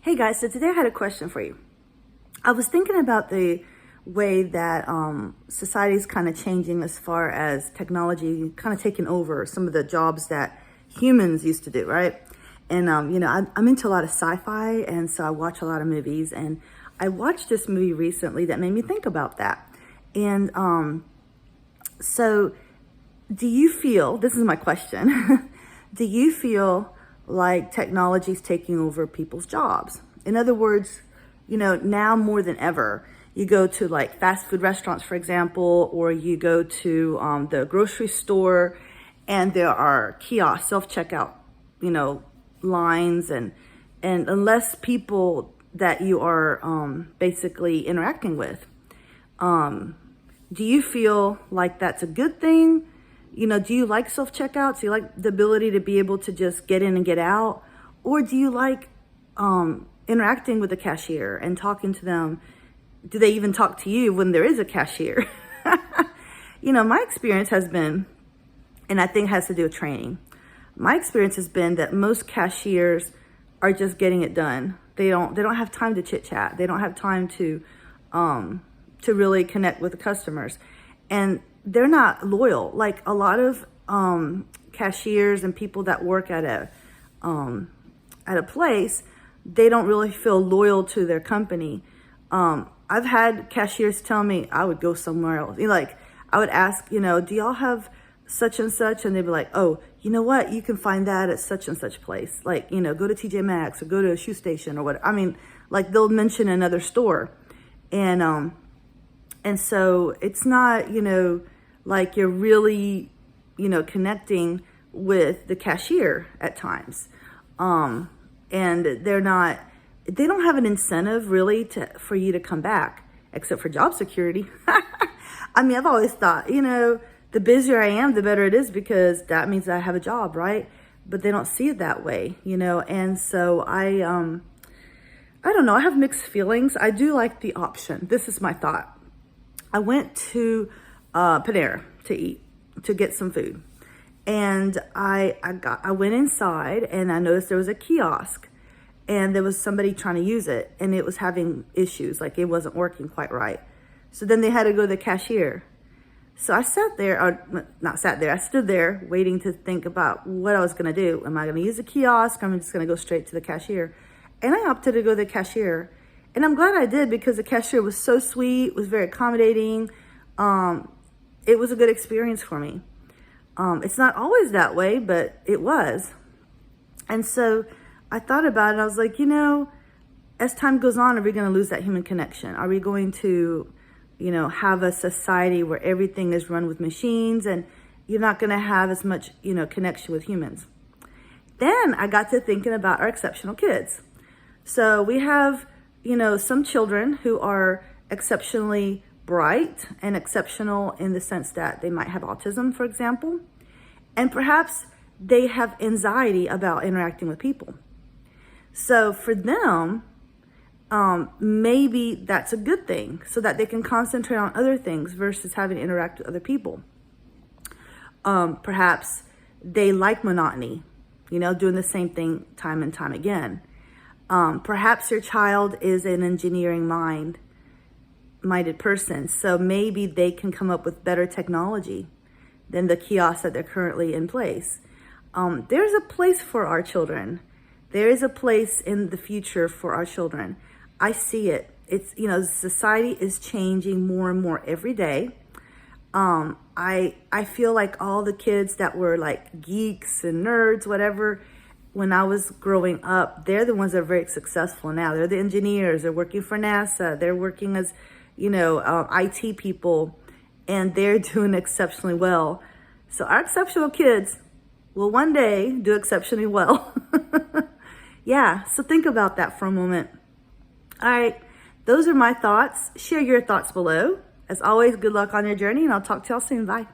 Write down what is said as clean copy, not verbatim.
Hey guys, so today I had a question for you. I was thinking about the way that society is kind of changing as far as technology kind of taking over some of the jobs that humans used to do, right? And, I'm into a lot of sci-fi, and so I watch a lot of movies, and I watched this movie recently that made me think about that. And so do you feel, this is my question, do you feel like technology is taking over people's jobs? In other words, now more than ever, you go to like fast food restaurants, for example, or you go to the grocery store and there are kiosks, self-checkout, lines and unless people that you are basically interacting with. Do you feel like that's a good thing? Do you like self-checkouts? Do you like the ability to be able to just get in and get out? Or do you like interacting with the cashier and talking to them? Do they even talk to you when there is a cashier? My experience has been, and I think it has to do with training. My experience has been that most cashiers are just getting it done. They don't have time to chit chat. They don't have time to really connect with the customers. And they're not loyal. Like a lot of cashiers and people that work at a place, they don't really feel loyal to their company. I've had cashiers tell me I would go somewhere else. I would ask, do y'all have such and such? And they'd be like, oh, you know what? You can find that at such and such place. Go to TJ Maxx or go to a shoe station or what. They'll mention another store. And so it's not, like you're really, connecting with the cashier at times. And they don't have an incentive really for you to come back, except for job security. I've always thought, the busier I am, the better it is because that means I have a job, right? But they don't see it that way, and so I don't know, I have mixed feelings. I do like the option. This is my thought. I went to Panera to get some food. And I went inside and I noticed there was a kiosk and there was somebody trying to use it and it was having issues, like it wasn't working quite right. So then they had to go to the cashier. So I stood there waiting to think about what I was gonna do. Am I gonna use the kiosk? I'm just gonna go straight to the cashier. And I opted to go to the cashier. And I'm glad I did because the cashier was so sweet, was very accommodating. It was a good experience for me. It's not always that way, but it was. And so I thought about it. I was like, as time goes on, are we going to lose that human connection? Are we going to, have a society where everything is run with machines and you're not going to have as much, connection with humans? Then I got to thinking about our exceptional kids. So we have, some children who are exceptionally bright and exceptional in the sense that they might have autism, for example, and perhaps they have anxiety about interacting with people. So for them, maybe that's a good thing so that they can concentrate on other things versus having to interact with other people. Perhaps they like monotony, doing the same thing time and time again. Perhaps your child is an engineering minded person, so maybe they can come up with better technology than the kiosks that they're currently in place. There's a place for our children. There is a place in the future for our children. I see it. It's, society is changing more and more every day. I feel like all the kids that were like geeks and nerds, whatever, when I was growing up, they're the ones that are very successful now. They're the engineers. They're working for NASA. They're working as, IT people, and they're doing exceptionally well. So our exceptional kids will one day do exceptionally well. Yeah, so think about that for a moment. All right, those are my thoughts. Share your thoughts below. As always, good luck on your journey, and I'll talk to y'all soon. Bye.